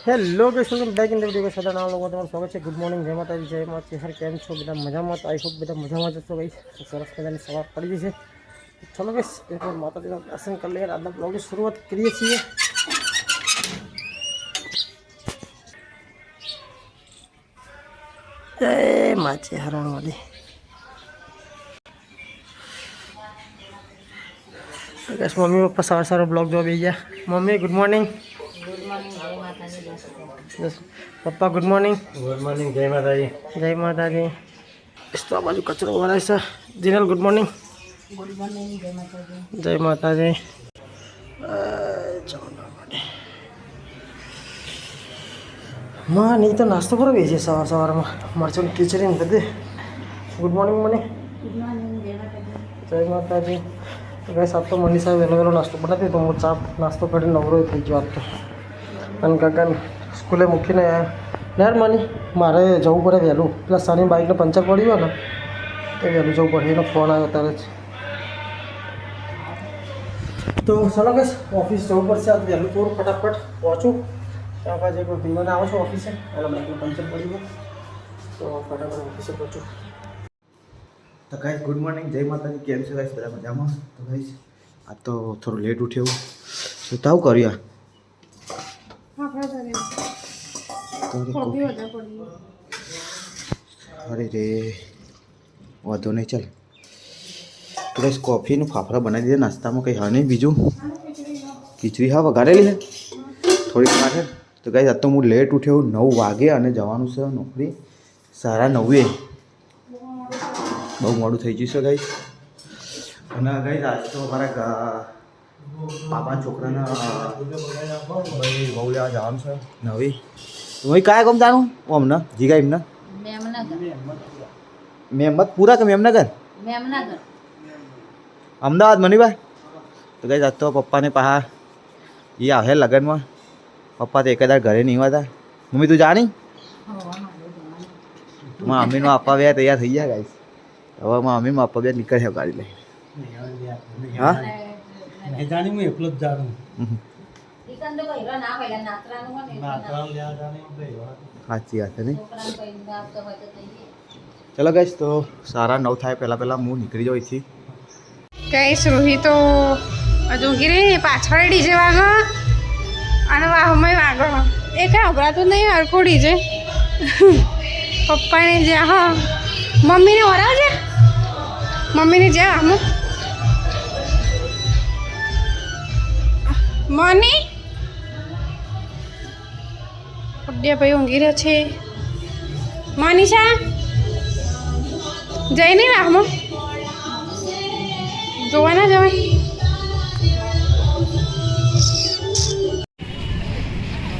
Hello guys, welcome back in the video. સદા નામ લોકો તમારું સ્વાગત છે. ગુડ મોર્નિંગ, જય માતાજી, જય માતાજી. હર કેમ છો બધા? મજામાં? તો આઈ હોપ બધા મજામાં જ હશો ગાઈસ. સરસ મજાની સવાર પડી જશે. ચલો ગાઈસ, એકવાર માતાજીના દર્શન કરી લઈએ. આજના બ્લોગની શરૂઆત કરીએ છીએ. જય માચે હરણવાલી. ગાઈસ, મમ્મી પપ્પા સવાર સવાર બ્લોગ જોવા બેસી ગયા. Mummy good morning. પપ્પા ગુડ મોર્નિંગ. ગુડ મોર્નિંગ, જય માતાજી. જય માતાજી. તો આ બાજુ કચરો વરાય છે. Jinal good morning. Good morning, જય માતાજી. જય માતાજી. માં નહીં તો નાસ્તો કરો બેસીએ સવાર સવારમાં મરચાંની ખીચડી ને બધે. ગુડ મોર્નિંગ મને. ગુડ મોર્નિંગ, જય માતાજી. જય માતાજી. ગાઈસ, આજ તો મની સાહેબ વહેલો વહેલો નાસ્તો બનાવી તો હું ચા નાસ્તો કરીને નવરો થઈ ગયો આજ તો. અને કાકાને સ્કૂલે મૂકીને યાર મની મારે જવું પડે વહેલું. પેલા સાની બાઇકને પંચર પડી ગયો ને તો વહેલું જવું પડે. એનો ફોન આવ્યો ત્યારે જ. તો ચાલો ગાઈસ, ઓફિસ જવું પડશે. આજ વહેલું થોડું ફટાફટ પહોંચું. ત્યાં પાછી કોઈ ભીમાને આવો છો ઓફિસે, એના બાઇકનું પંચર પડી ગયું તો ફટાફટ ઓફિસે પહોંચું. તો ગાઈસ ગુડ મોર્નિંગ, જય માતાજી. કેમ છો ગાઈસ? બધા મજામાં? તો ગાઈસ આજ તો થોડું લેટ ઉઠ્યો. તો તાવ કર્યા અરે રે વાંધો નહીં. ચાલ તો ગાઈસ કોફીનું ફાફડા બનાવી દીધા. નાસ્તામાં કંઈ હા નહીં બીજું. ખીચડી હા વઘારેલી છે થોડીક માટે. તો ગાઈસ આજ તો હું લેટ ઉઠ્યો. 9 વાગે અને જવાનું છે નોકરી 9:30. બહુ મોડું થઈ ગયું છે ગાઈસ. અને ગાઈસ આજ તો અમારા પાપા છોકરાના ભાઈ બહુ લેવા જવાનું છે નવી. ભાઈ કાયા ગમ જાણું અમને જીગા એમને મેમતપુરા કે મેમનગર અમદાવાદ મનીભાઈ. તો ગાઈસ આજ તો પપ્પાને પાહા એ આવે લગ્નમાં. પપ્પા તો એકદાર ઘરે નહીં હોતા. મમ્મી તું જાણી મમ્મીનો આપવા બે તૈયાર થઈ ગયા ગાઈસ. હવે મમ્મીમાં આપવા બે નીકળ્યા ગાડી લઈ. હા જાણી હું એકલો જ જાણું. સાચી વાત છે નહીં. ચલો ગાઈસ, તો 9:30 થાય પહેલાં હું નીકળી જાઉં અહીંથી. ગાઈસ રોહી તો હજુ ગીરી પાછળ ડીજે વાગો અને વાહમાં વાગો. એ કાંઈ ઉભરાતું નહીં હરખું ડીજે. પપ્પાને જ્યાં હા મમ્મીને ઓરાવજે. મમ્મીને જ્યાં આમ મની અબ્ડિયા ભાઈ ઊંઘી રહ્યા છે. મનીષા જઈ નહીં વાહમાં જોવા ના જવાય.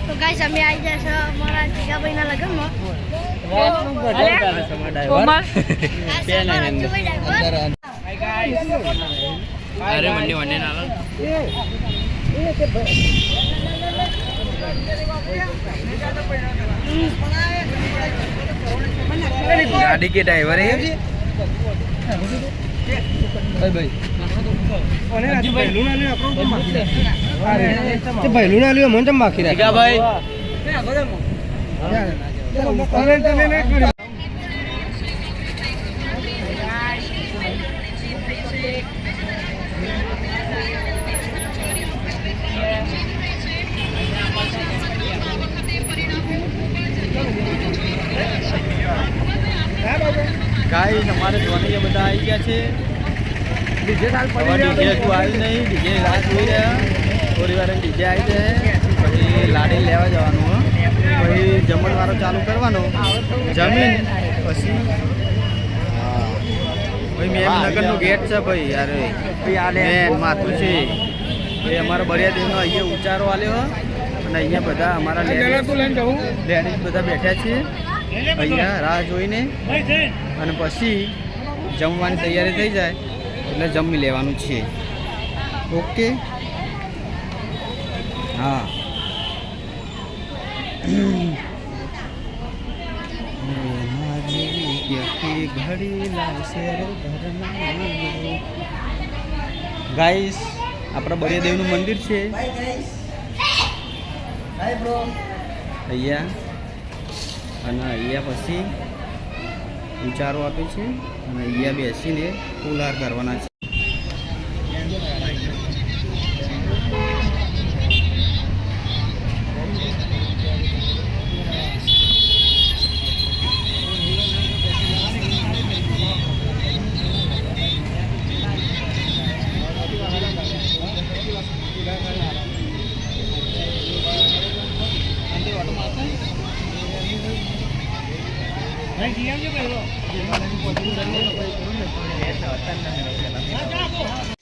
તો ગાઈસ અમે આવી ગયા છે અમારા જીગાભાઈના લગ્નમાં. અરે મંડી વંડે ના ગાડી के ड्राइवर है ભાઈ ના લ્યો મને બાકી ठीक भाई गाइस हमारे धोनी બધા આવી ગયા છે. ડીજે આવ્યું નહીં. ડીજે રાહ જોઈ રહ્યા. થોડી વાર ડીજે આવી જાય પછી લાડી લેવા જવાનું. પછી જમણવારો ચાલુ કરવાનો. જમીન પછી ભાઈ મેમનગરનો ગેટ છે ભાઈ. યાર મેન માથું છે એ અમારા બળિયા દેવનો અહીંયા ઉચારો આલ્યો. અને અહીંયા બધા અમારા લેડીઝ બધા બેઠા છે અહીંયા રાહ જોઈને. અને પછી જમવાની તૈયારી થઈ જાય એટલે જમી લેવાનું છે. ઓકે હા. ગાઈસ આપણા બળિયાદેવનું મંદિર છે. અહીંયા અને અહીંયા પછી ઉચારો આપે છે અને અહીંયા બેસીને ફૂલહાર કરવાના છે.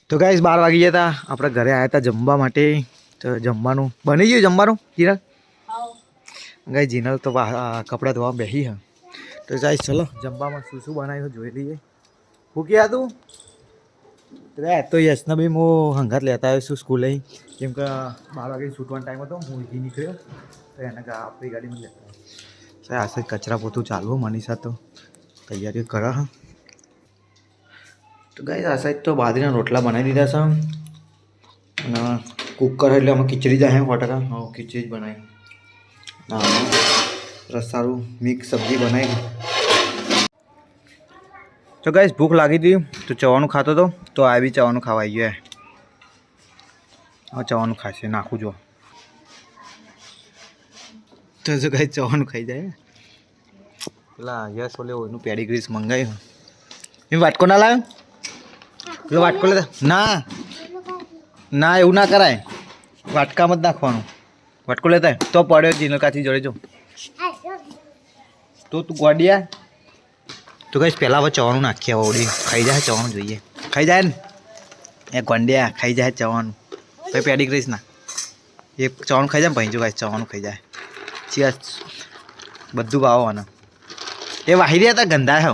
તો ગાઈસ 12 વાગી ગયા હતા, આપણે ઘરે આવ્યા હતા જમવા માટે. તો જમવાનું બની ગયું જમવાનું જીનલ? ગાઈસ જીનલ તો કપડાં ધોવા બેસી હા. તો ગાઈસ ચલો જમવામાં શું શું બનાવ્યું જોઈ લઈએ. શું કહ્યા તું? તો યશના ભાઈ હું હંગાત લેતા આવ્યો છું સ્કૂલે, કેમ કે 12 વાગે છૂટવાનો ટાઈમ હતો, હું અહીંથી નીકળ્યો તો એને આપણી ગાડીમાં લેતા આવ્યો. આ સાઈડ કચરા પોતું ચાલવું, મનીષા તો તૈયારી કરા. હા તો ગાઈસ આ સાઈડ તો બાજરીના રોટલા બનાવી દીધા છે અને કુકર એટલે અમે ખીચડી જાય 100%. હા ખીચડી જ બનાવી. રસારું મિક્સ સબ્જી બનાવી. તો ગાઈસ ભૂખ લાગી હતી તો ચવાનું ખાતો હતો, તો આ બી ચવાનું ખાવા આવી ગયો. હવે ચવાનું ખાશે, નાખું જો. તો જો ગાઈસ ચવાનું ખાઈ જાય. પેલા યસ ઓલે એનું પેડીગ્રીસ મંગાવ્યું. એ વાટકો ના લાવ્યો? પેલો વાટકો લેતા ના ના એવું ના કરાય, વાટકામાં જ નાખવાનું. વાટકો લેતા તો પડ્યો જીનલ કાચી જોડે જો. તો તું ગોડિયા. તો કહીશ પહેલાં હવે ચવાનું નાખીએ. હવે ઓડી ખાઈ જાય ચવાનું જોઈએ. ખાઈ જાય ને એ ગોંડિયા, ખાઈ જાય ચવાનું. ભાઈ પેડીગ્રીસ ના એ ચવાનું ખાઈ જાય ને ભાઈ જો ગાઈસ ચવાનું ખાઈ જાય. ચિયા બધું ભાવો આને. એ વાહિરી હતા ગંદા હો.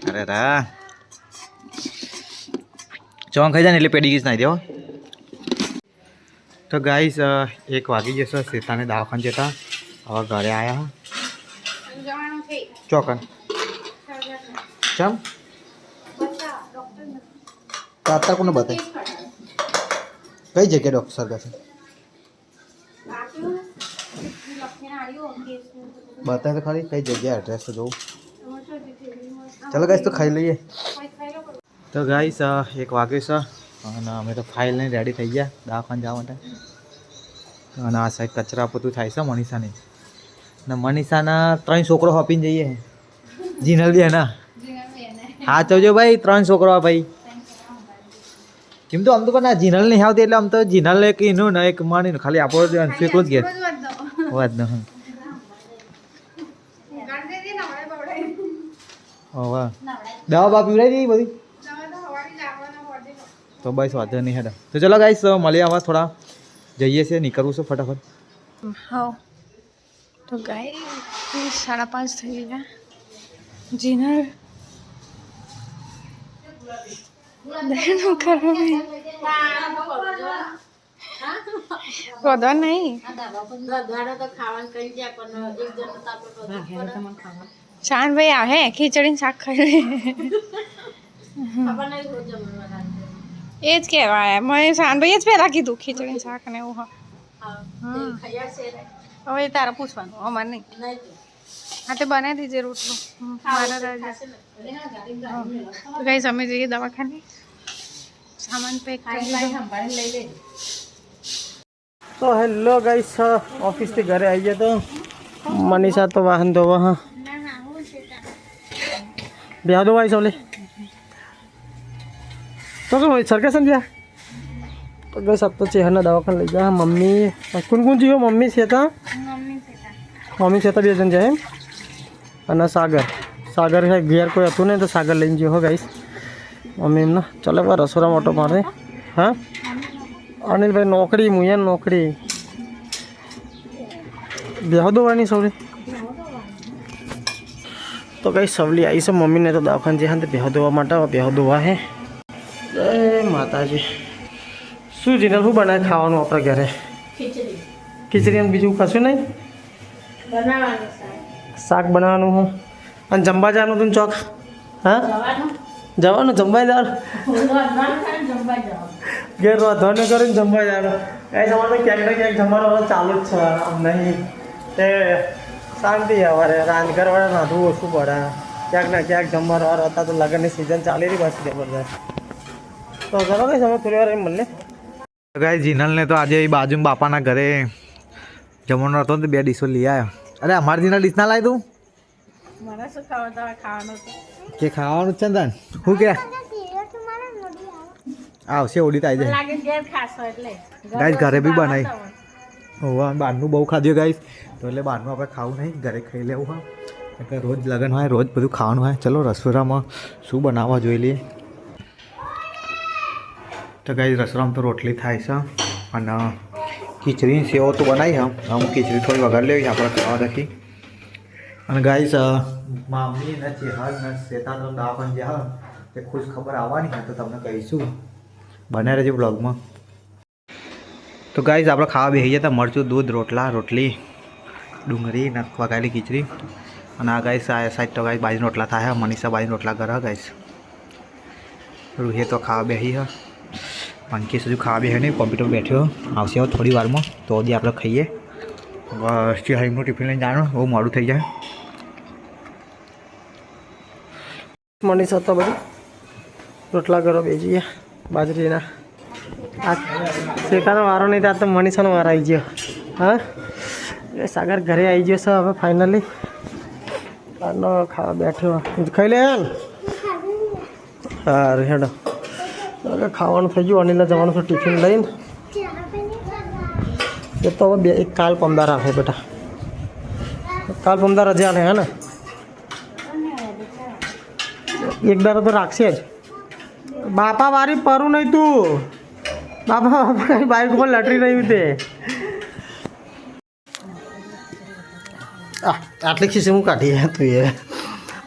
અરે રા ચવાણ ખાઈ જાય ને એટલે પેડીગ્રીસ નાખી દેવો. તો ગાઈસ 1 વાગી જશે, શેતાને દવાખાને જતા. હવે ઘરે આવ્યા ચોકન ચમ તાતા કોને બતાય? કઈ જગ્યાએ ડૉક્ટર સરકાર છે બતાય તો ખરી કઈ જગ્યાએ એડ્રેસ તો જોઉં. ચાલો ગાઈસ તો ખાઈ લઈએ. તો ગાઈસ 1 વાગે છે અને અમે તો ફાઇલ લઈને રેડી થઈ ગયા દવાખાને જવા માટે. અને આ સાઈડ કચરા પોતું થાય છે મનીષાને. અને મનીષાના 3 છોકરો હોપીને જઈએ. જીનલ બી એના હા ચવજો ભાઈ 3 છોકરો ભાઈ. કેમ તો આમ તો પણ જીનલ નહીં આવતી એટલે આમ તો જીનલ એક એનું ને એક માની ખાલી આપણો એકલો જ ઘેર વાત ન. વાહ દવા બા પીવડાવી દીધી બધી? તો બસ વાંધો નહીં હેડા. તો ચલો ગાઈસ મળીએ હવે થોડા જઈએ છીએ, નીકળવું છે ફટાફટ. હા તો ગાય 5:30 થઈ ગયા. જીનર વધવા નહીં શાનભાઈ આવે ખીચડીને શાક ખાઈ એ જ કહેવાય. મેં શાનભાઈ જ પહેલાં કીધું ખીચડીને શાક ને એવું. હવે તારા પૂછવાનું અમારે નહીં. હા તે બનાવી દીજે રોટલું મારા રાજા. ગાઈસ અમે જઈએ દવાખાને, સામાન પેક કરી લઈ. તો હેલો ગાઈસ ઓફિસથી ઘરે આવી ગયા. તો મનીષા તો વાહન ધોવા હા ब्याह दो भाई सोले तो सरकस दिया तो गए सब तो चेहरा दवाखाना ले गया. मम्मी कौन कौन जी हो? मम्मी सेता बे जन जाए અને સાગર है ઘેર કોઈ હતું નહીં તો સાગર લઈને ગયો હો ગાઈસ મમ્મી એમને. ચાલો ભાઈ રસોડા મોટો મારે. હા અનિલભાઈ નોકરી મુયા નોકરી બેહો દોવાની સૌરી. તો કઈ સવલી આવી છે મમ્મીને તો દવાખાને જે હા બેહો દોવા માટે બેહો દોવા હે. જય માતાજી. શું જીનલ શું બનાવે ખાવાનું આપણે ઘરે? ખીચડી અને બીજું કશું નહીં? શાક બનાવવાનું હું અને જમવા જવાનું તું ચોક? હા જવાનું જમવા જવાનું ઘેર રાંધવાનું કરીને જમવા જવાનું. કાંઈ જવાનું ક્યાંક ને ક્યાંક જમવાનું હવે ચાલુ જ છે. આમ નહીં તે શાંતિ સવારે રાંધગરવાળા નાધવું ઓછું પડે ક્યાંક ને ક્યાંક જમવાના હતા તો લગ્નની સિઝન ચાલી રહી પાછી જબરદસ્ત તો ચલો કઈ સમય થોડી વાર એમ મળે ગાય જીનલને તો આજે એ બાજુમાં બાપાના ઘરે જમવાનો હતો ને 2 ડીશો લઈ આવ્યો. અરે અમારી જીનલ ડીશ ના લાવી તું મને શું ખાવા તમારે ખાવાનું કે ખાવાનું જ છે ને તને શું કે આવશે ઓડી તો આવી જાય લાગે ઘેર ખાશો એટલે ગાઈસ ઘરે બી બનાવી હોવા બહારનું બહુ ખાધું ગાઈસ તો એટલે બહારનું આપણે ખાવું નહીં ઘરે ખાઈ લેવું હા એટલે રોજ લગન હોય રોજ બધું ખાવાનું હોય ચલો રસોડામાં શું બનાવવા જોઈ લઈએ તો ગાઈસ રસોડામાં તો રોટલી થાય છે અને ખીચડી સેવો તો બનાવી હા અમુક ખીચડી થોડી વઘાર લેવી આપણે ખાવા રાખી અને ગાઈસ મામી ને ચેહર ને શેતાન દાવન જે હા તે ખુશ ખબર આવવાની હોય તો તમને કહીશું બને રહેજો બ્લોગમાં તો ગાઈસ આપણે ખાવા બેસી જતા મરચું દૂધ રોટલા રોટલી ડુંગળી ને વઘારેલી ખીચડી અને આ ગાઈસ આ સાઈડ તો ગાઈસ બાજરીના રોટલા થાય મનીષા બાજરીના રોટલા કરે ગાઈસ રૂહે તો ખાવા બેસી હ પંકી સુધી ખાવા બેસે નહીં કોમ્પ્યુટર બેઠ્યો આવશે થોડી વારમાં તો હજી આપણે ખાઈએ બસ હાઈમનું ટિફિન લઈને જવાનું બહુ મોડું થઈ જાય મનીષા તો બધું રોટલા કરો બેસીએ બાજરીના આ શેકાનો વારો નહીં ત્યાં તો મનીષાનો વારો આવી ગયો હા એ સાગર ઘરે આવી ગયો છે હવે ફાઇનલી આનો ખાવા બેઠ્યો ખાઈ લે સારું હેડો હવે ખાવાનું થઈ ગયું અનિલને જવાનું છે ટિફિન લઈને એ તો હવે એક કાલ પમદાર આવે બેટા કાલ પમદાર રજા લે હે ને એક દારો તો રાખશે જ બાપા વારી પરું નહીં તું બાપા કઈ બાઈક ઉપર લટરી રહ્યું તે આટલી ખીસી હું કાઢી તું એ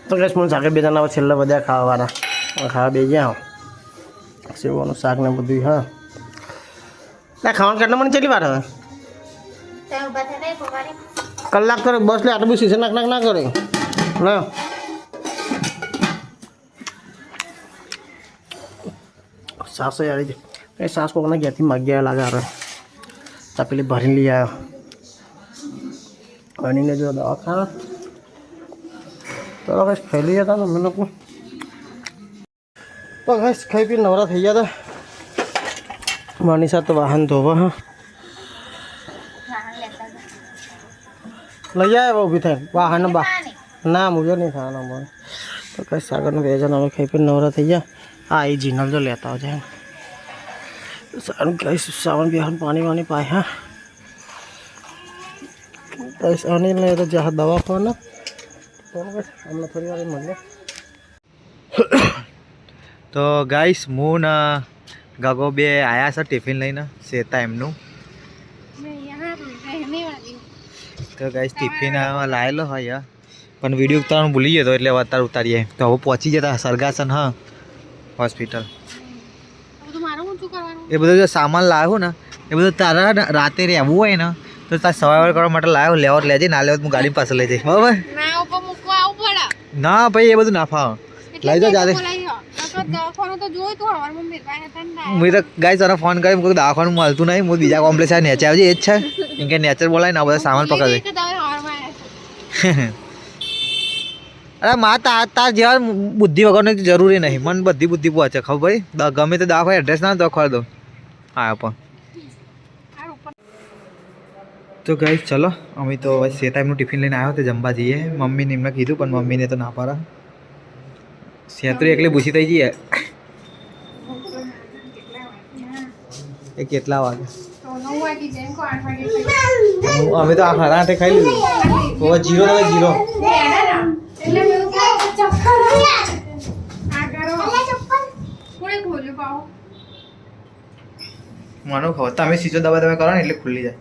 તો કઈ મને સાગર બે જણા છેલ્લા બધા ખાવાવાળા ખાવા બે ગયા સેવાનું શાક ને બધું હા ખાવાનું કેટલા મને કેટલી વાર હવે કલાક કરે બસ લે આટલું બધું સીઝન નાખ ના કરે ના સાસ આવી જાય કઈ સાસ કોકના ઘેરથી માગ્યા લાગે આવે તપેલી ભરીને લઈ આવ્યો અણીને જો દવાખાના તો કઈ ખાઈ લઈ જતા અમે લોકો તો કઈ ખાઈ પી નવરા થઈ ગયા હતા મનીષા તો વાહન ધોવા હા લઈ આવ્યા ઊભી થાય વાહન બા ના મુજો નહીં ખાવાનો મને તો કઈ સાગરનું બે જણ અમે ખાઈ પી નવરા થઈ ગયા હા એ જીનલ જો લેતા હોય છે સારું કઈ સાવન બિહાર પાણી વાણી પાય હા કઈ અનિલ ને તો જहाँ દવા ખાવાના તો હમણાં થોડી વાર મળે તો ગાઈસ હું ને ગગો બે આવ્યા છે ટિફિન લઈને શેતા એમનું તો ગાઈસ ટિફિન લાવેલો હોય પણ વિડીયો ઉતારવાનું ભૂલી ગયો એટલે અત્યારે ઉતારીએ તો હવે પહોંચી જતા સરગાસન હા હોસ્પિટલ એ બધું જો સામાન લાવ્યો ને એ બધું તારા રાતે રહેવું હોય ને તો તાર સવારે કરવા માટે લાવ્યો લેવો લેજે ના લેવો હું ગાડી પાસે લઈ જઈશ બરાબર ના ભાઈ એ બધું ના ફાવ લઈ જાઓ જાતે હું તો ગાઈ તને ફોન કરી કોઈ દવાખાનું મળતું નહીં હું બીજા કોમ્પ્લેક્સ આ નેચર આવજે એ જ છે કેમ કે નેચર બોલાય ને આ બધા સામાન પકડે અરે માં તાર જેવા બુદ્ધિ વગરની જરૂરી નહીં મને બધી બુદ્ધિ પહોંચે ખબર ભાઈ ગમે તે દવાખાને એડ્રેસ ના તો ખબર દો હા પણ તો ગાઈસ ચલો અમે તો સે ટાઈમનું ટિફિન લઈને આવ્યો તો જમવા જઈએ મમ્મીને એમને કીધું પણ મમ્મીને તો ના પાડે સેતરી એકલી ભૂસી થઈ જઈએ એ કેટલા વાગે અમે તો 8:30 ખાઈ લીધું હવે જીરો હવે જીરો માનો ખબર તમે સીધો દવા તમે કરો ને એટલે ખુલ્લી જાય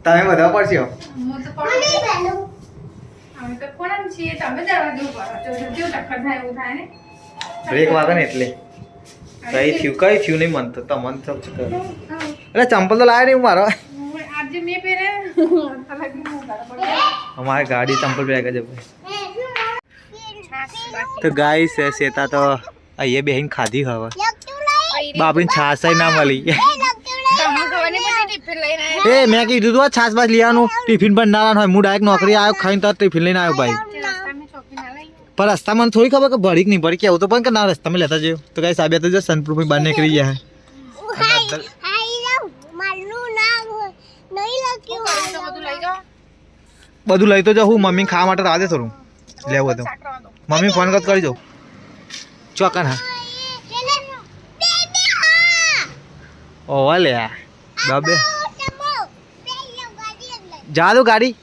તમે બધા પડશો બ્રેક વાગે ને એટલે કઈ થયું નહીં મન તો તમને સબ એટલે ચંપલ તો લાવે નહીં મારો અમારી ગાડી ચંપલ પહેરી જ તો ગાઈસ શેતા તો અહીંયા બેહીને ખાધી હવે બાપરી છાસ ના મળી તમને ખબર નહીં પડતી ટિફિન લઈને આવ્યા. એ મેં કીધું તું છાસ બાસ લઈ આવવાનું ટિફિન પણ ના હોય હું ડાયરેક્ટ નોકરી આવ્યો ખાઈને તો ટિફિન લઈને આવ્યો ભાઈ રસ્તામાં ચોકી ના લઈ પણ રસ્તામાં થોડી ખબર કે ભરી નહીં ભરી કેવું તો પણ કે ના રસ્તામાં લેતા જયો તો કઈ સાબિત તો જો સનપ્રૂફ બહાર નીકળી ગયા તો બધું લઈ જાઓ. બધું લઈ તો જાઉં હું મમ્મી ખાવા માટે રાહ દે થોડું લેવું હતું શાક રવા દો. મમ્મી ફોન કર કરી જાઉં ચોકન હા ઓવા લે બાબે જા દો ગાડી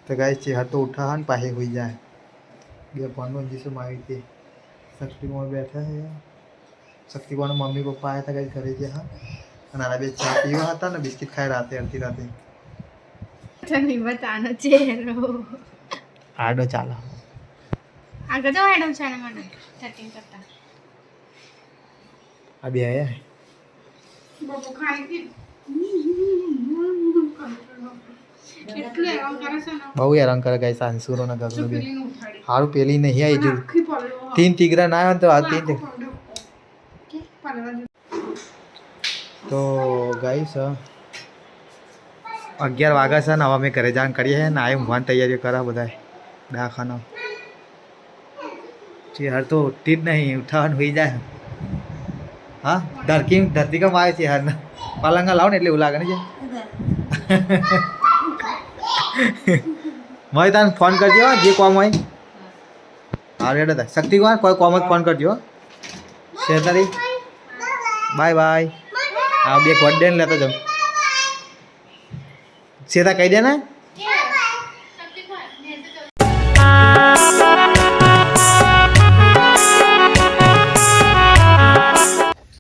तो गाइस चेहरा तो उठा है पाहे हुई जाए ये फोन जिसे मारी थी शक्ति कुमार बैठा है शक्ति कुमार मम्मी पप्पा आया था गाइस घरे के हाँ अनारा बे चाय पीवा था ना बिस्किट खाए रहते अड़ती रहते તમે બતાનો ચહેરો आडो चाला આગળ જાઓ હેડો છે ને મને સેટિંગ કરતા अभी आया है બબુ ખાઈ ગઈ એટલું હેરાન કરે છે ને बहु हैरान कर गाइस आंसुरो ना करो भी પેલીને ઉઠાડી हारू पेली नहीं आई जो આખી પડ્યો तीन तिगरा ना आया तो आज तीन કે પડવા દે. तो गाइस 11 वागा से हवा में घरे जान करिए है ना आए भगवान तैयारी करा बधाए दवाखाना चेहर तो उठती नहीं उठावन हुई जाए हाँ धरती का मारे चेहर ना पलंगा लाओ ने એટલે એવું લાગે ને मैं तन फोन कर दियो जे काम હોય આ રેડો તા શક્તિ કુમાર કોઈ કોમ ફોન કરજો શેતારી બાય બાય આ બે કોડ દેન લેતો જાવ सीधा कह देना